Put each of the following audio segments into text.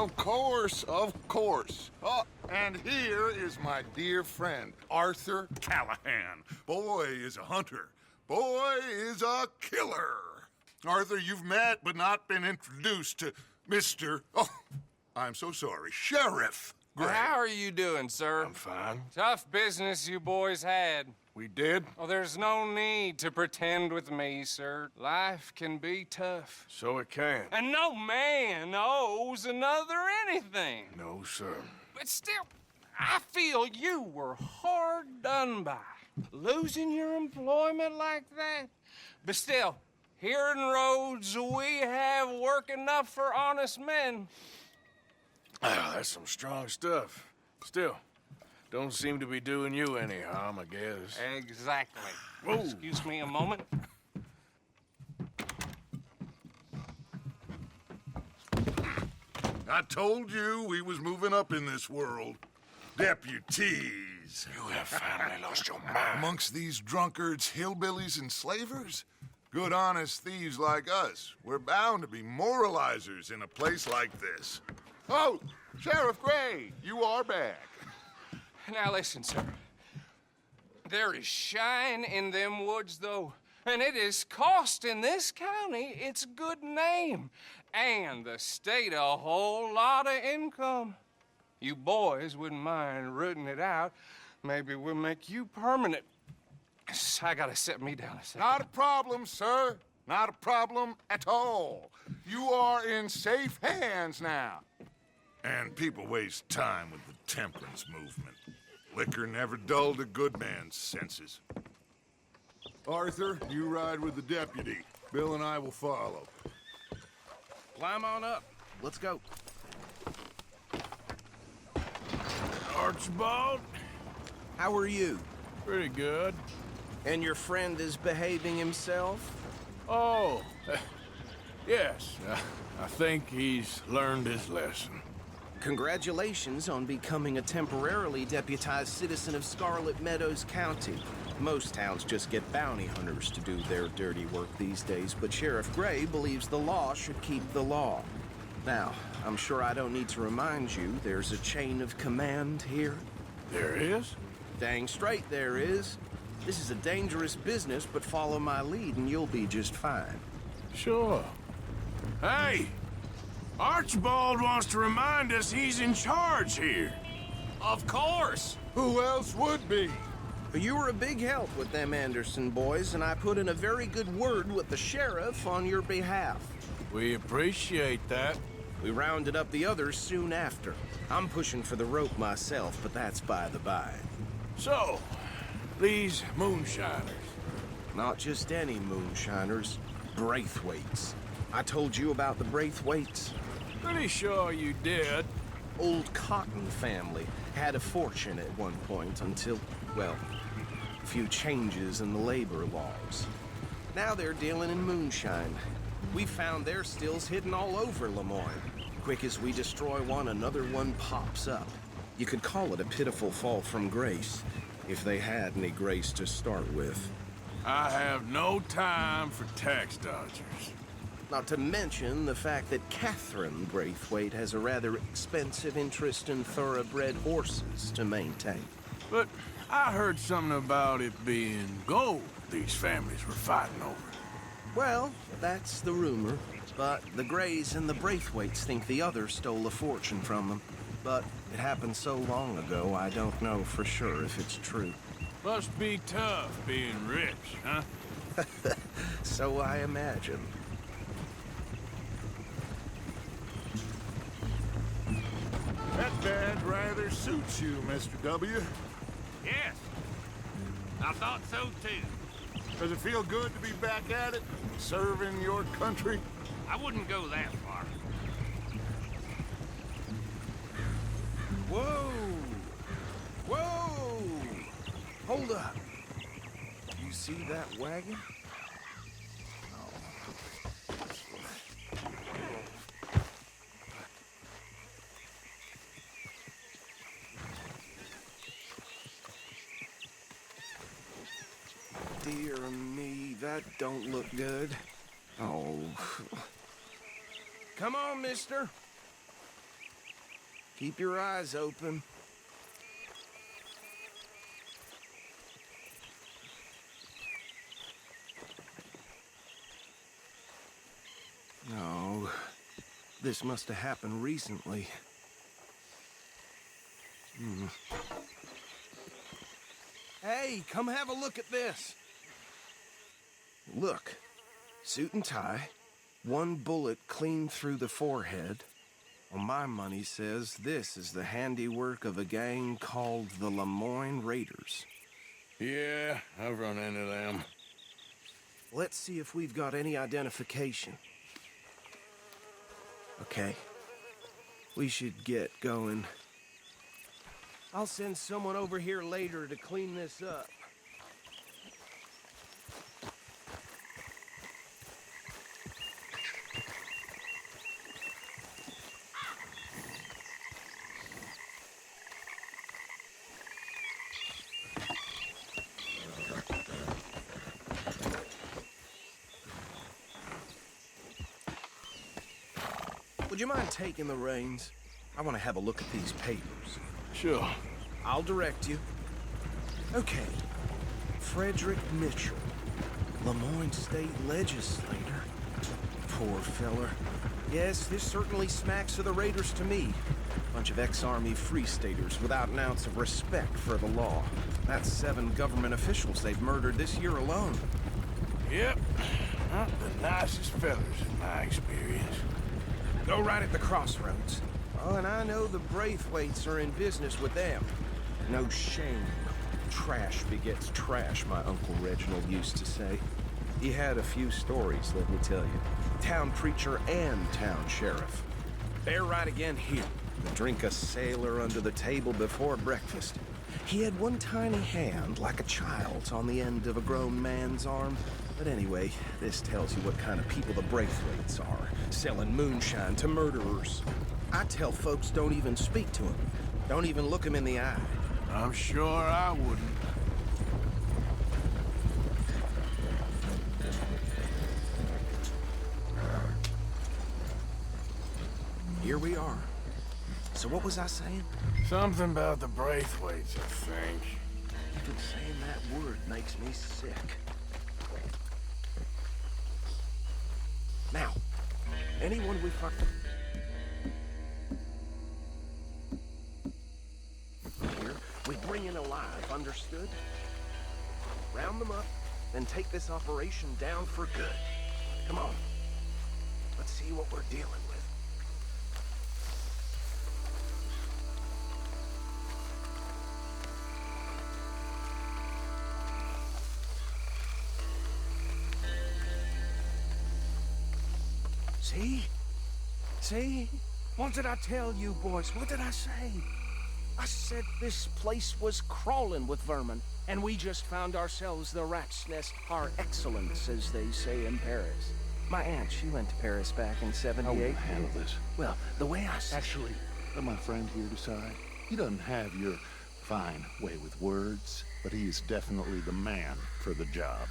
Of course, of course. Oh, and here is my dear friend, Arthur Callahan. Boy is a hunter. Boy is a killer. Arthur, you've met but not been introduced to Mr. Oh, I'm so sorry, Sheriff Gray. How are you doing, sir? I'm fine. Tough business you boys had. We did? Oh, there's no need to pretend with me, sir. Life can be tough. So it can. And no man owes another anything. No, sir. But still, I feel you were hard done by. Losing your employment like that. But still, here in Rhodes, we have work enough for honest men. Ah, that's some strong stuff. Still, don't seem to be doing you any harm, I guess. Exactly. Whoa. Excuse me a moment. I told you we was moving up in this world. Deputies. You have finally lost your mind. Amongst these drunkards, hillbillies, and slavers? Good, honest thieves like us. We're bound to be moralizers in a place like this. Oh, Sheriff Gray, you are back. Now listen, sir. There is shine in them woods, though, and it is costing this county its good name and the state a whole lot of income. You boys wouldn't mind rooting it out. Maybe we'll make you permanent. I gotta sit me down a second. Not a problem, sir. Not a problem at all. You are in safe hands now. And people waste time with the temperance movement. Liquor never dulled a good man's senses. Arthur, you ride with the deputy. Bill and I will follow. Climb on up. Let's go. Archibald? How are you? Pretty good. And your friend is behaving himself? Oh, yes. I think he's learned his lesson. Congratulations on becoming a temporarily deputized citizen of Scarlet Meadows County. Most towns just get bounty hunters to do their dirty work these days, but Sheriff Gray believes the law should keep the law. Now, I'm sure I don't need to remind you there's a chain of command here. There is? Dang straight there is. This is a dangerous business, but follow my lead and you'll be just fine. Sure. Hey! Archibald wants to remind us he's in charge here. Of course. Who else would be? You were a big help with them Anderson boys, and I put in a very good word with the sheriff on your behalf. We appreciate that. We rounded up the others soon after. I'm pushing for the rope myself, but that's by the by. So, these moonshiners. Not just any moonshiners, Braithwaites. I told you about the Braithwaites. Pretty sure you did. Old Cotton family had a fortune at one point until, well, a few changes in the labor laws. Now they're dealing in moonshine. We found their stills hidden all over Lemoyne. Quick as we destroy one, another one pops up. You could call it a pitiful fall from grace, if they had any grace to start with. I have no time for tax dodgers. Not to mention the fact that Catherine Braithwaite has a rather expensive interest in thoroughbred horses to maintain. But I heard something about it being gold these families were fighting over. Well, that's the rumor. But the Grays and the Braithwaites think the other stole a fortune from them. But it happened so long ago, I don't know for sure if it's true. Must be tough being rich, huh? So I imagine. That badge rather suits you, Mr. W. Yes, I thought so too. Does it feel good to be back at it, serving your country? I wouldn't go that far. Whoa! Whoa! Hold up. You see that wagon? Dear me, that don't look good. Oh. Come on, mister. Keep your eyes open. No, this must have happened recently. Hey, come have a look at this. Look, suit and tie, one bullet clean through the forehead. Well, my money says this is the handiwork of a gang called the Lemoyne Raiders. Yeah, I've run into them. Let's see if we've got any identification. Okay, we should get going. I'll send someone over here later to clean this up. Would you mind taking the reins? I want to have a look at these papers. Sure. I'll direct you. Okay. Frederick Mitchell, Lemoyne State Legislator. Poor feller. Yes, this certainly smacks of the Raiders to me. Bunch of ex-Army Free Staters without an ounce of respect for the law. That's 7 government officials they've murdered this year alone. Yep. Not the nicest fellas in my experience. Go right at the crossroads. Oh, and I know the Braithwaites are in business with them. No shame. Trash begets trash, my Uncle Reginald used to say. He had a few stories, let me tell you. Town preacher and town sheriff. They're right again here. Drink a sailor under the table before breakfast. He had one tiny hand, like a child's, on the end of a grown man's arm. But anyway, this tells you what kind of people the Braithwaites are, selling moonshine to murderers. I tell folks don't even speak to him. Don't even look him in the eye. I'm sure I wouldn't. Here we are. So what was I saying? Something about the Braithwaites, I think. Even saying that word makes me sick. Now, anyone we find here, we bring in alive, understood? Round them up, then take this operation down for good. Come on. Let's see what we're dealing with. See? See? What did I tell you, boys? What did I say? I said this place was crawling with vermin, and we just found ourselves the rat's nest par excellence, as they say in Paris. My aunt, she went to Paris back in '78. How will you handle this? Well, the way I see Actually, let my friend here decide. He doesn't have your fine way with words, but he is definitely the man for the job.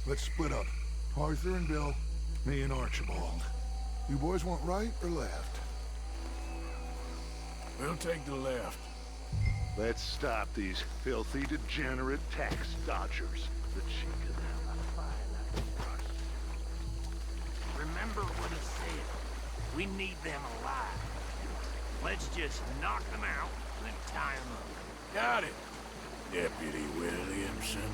Let's split up. Arthur and Bill, me and Archibald. You boys want right or left? We'll take the left. Let's stop these filthy, degenerate tax dodgers. The cheek of them. Remember what he said. We need them alive. Let's just knock them out and tie them up. Got it, Deputy Williamson.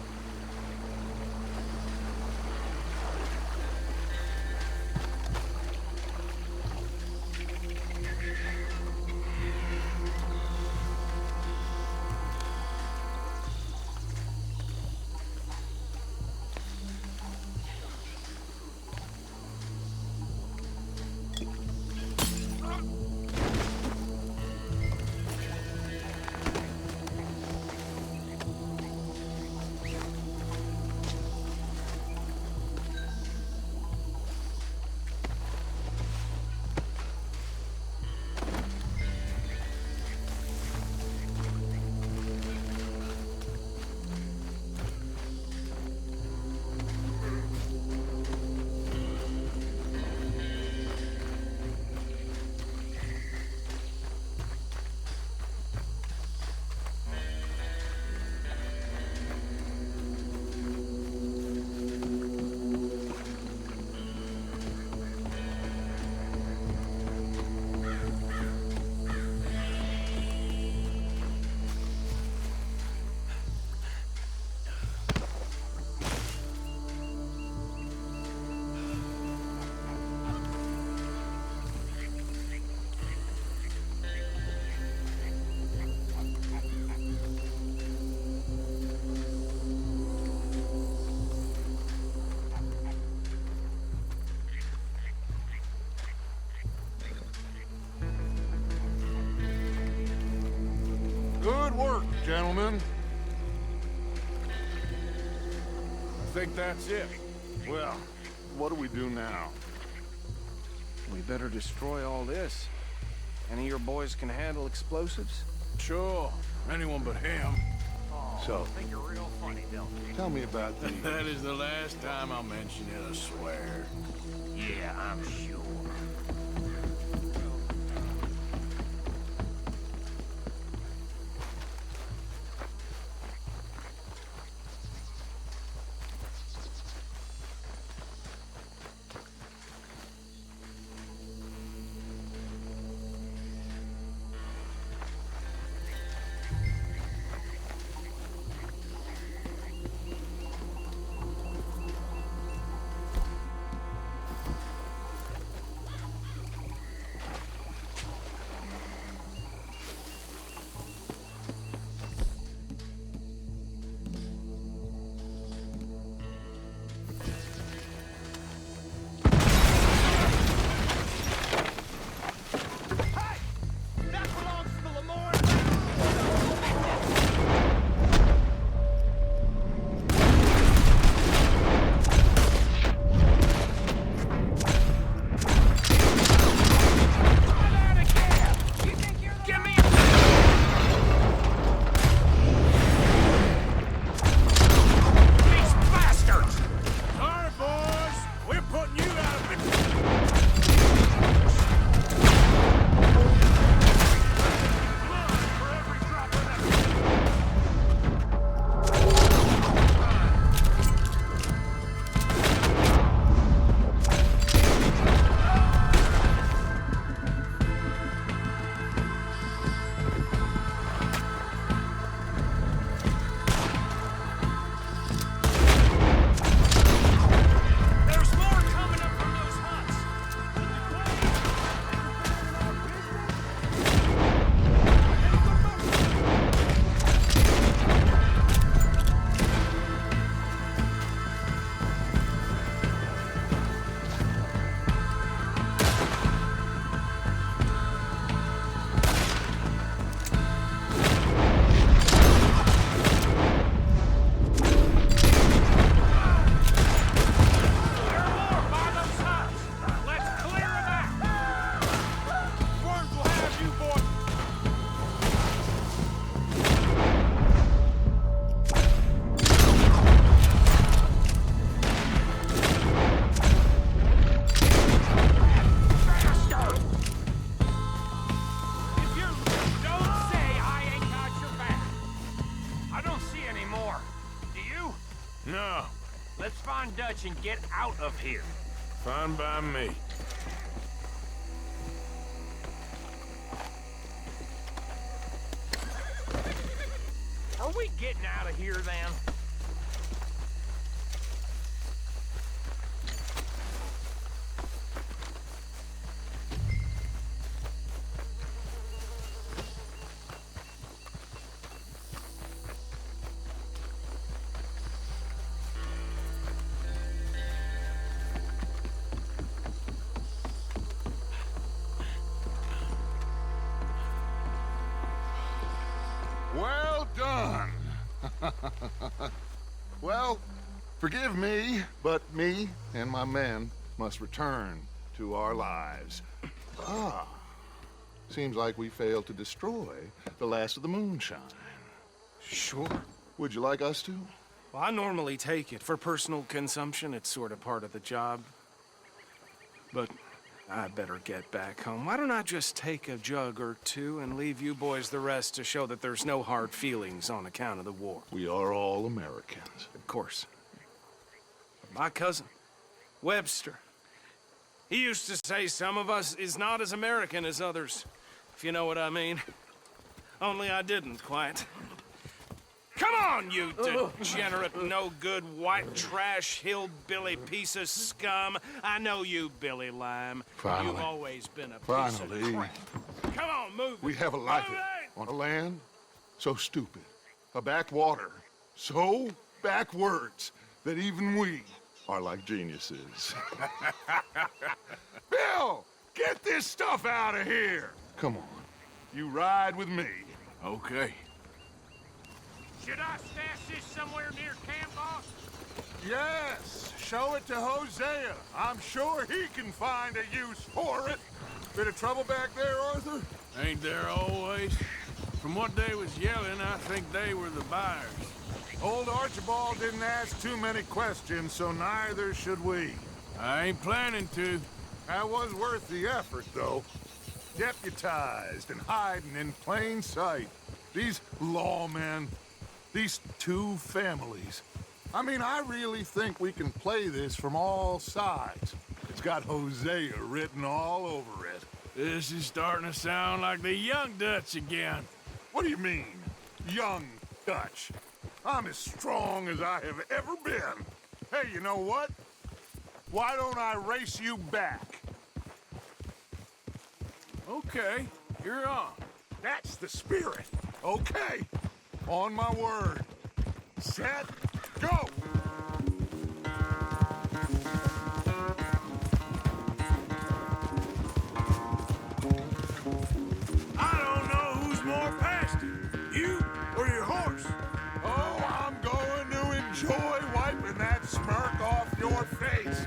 Good work, gentlemen. I think that's it. Well, what do we do now? We better destroy all this. Any of your boys can handle explosives? Sure. Anyone but him. So, I think you're real funny, don't you? tell me about the... That is the last time I'll mention it, I swear. Yeah, I'm sure. Dutch and get out of here. Fine by me. Are we getting out of here then? Well done. Well, forgive me, but me and my men must return to our lives. Ah, seems like we failed to destroy the last of the moonshine. Sure. Would you like us to? Well, I normally take it. For personal consumption, it's sort of part of the job. But I better get back home. Why don't I just take a jug or two and leave you boys the rest to show that there's no hard feelings on account of the war? We are all Americans. Of course. My cousin, Webster, he used to say some of us is not as American as others, if you know what I mean. Only I didn't quite. Come on, you degenerate, no-good, white trash, hillbilly piece of scum. I know you, Billy Lime. Finally. You've always been a piece Finally. of crap. Come on, move it. We have a life Move it! on a land so stupid, a backwater so backwards that even we are like geniuses. Bill, get this stuff out of here. Come on, you ride with me. Okay. Should I stash this somewhere near camp, boss? Yes, show it to Hosea. I'm sure he can find a use for it. Bit of trouble back there, Arthur? Ain't there always? From what they was yelling, I think they were the buyers. Old Archibald didn't ask too many questions, so neither should we. I ain't planning to. That was worth the effort, though. Deputized and hiding in plain sight. These lawmen, these two families. I mean, I really think we can play this from all sides. It's got Hosea written all over it. This is starting to sound like the Young Dutch again. What do you mean, young Dutch? I'm as strong as I have ever been. Hey, you know what? Why don't I race you back? Okay, you're on. That's the spirit. Okay, on my word. Set, go! I don't know who's more past it, you or your horse. Oh, I'm going to enjoy wiping that smirk off your face.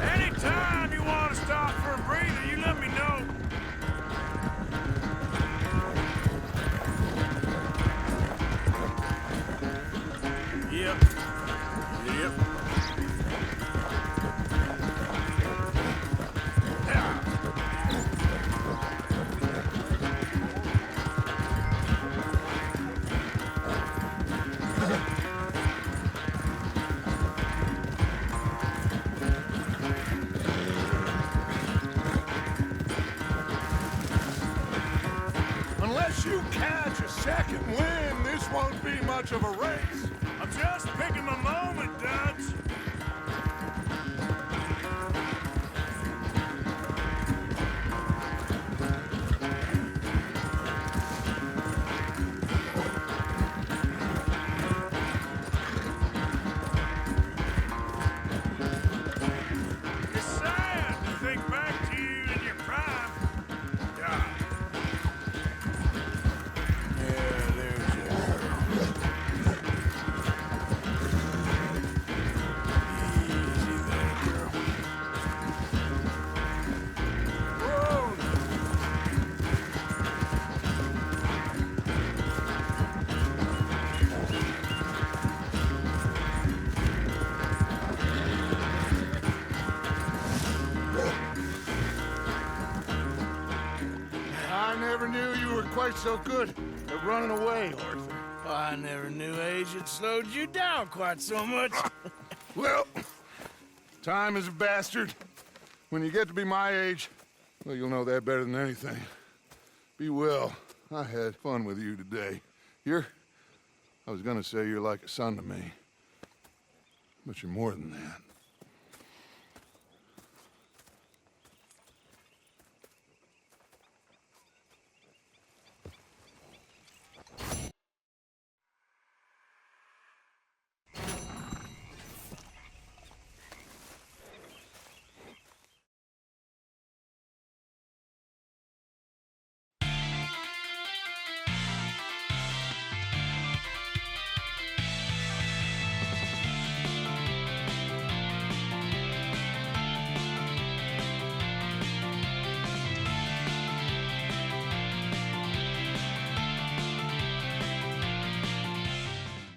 Anytime you want to stop for a breather, you let me know. Yep. Yep. Yeah. Unless you catch a second wind, this won't be much of a race. I'm just picking my moment, Dutch. It's sad to think back to you in your prime. Yeah. Yeah, there's your girl. Easy there, girl. Whoa! I never knew you were quite so good at running away, Arthur. I never knew age had slowed you down quite so much. Well, time is a bastard. When you get to be my age, well, you'll know that better than anything. Be well. I had fun with you today. I was gonna say you're like a son to me, but you're more than that.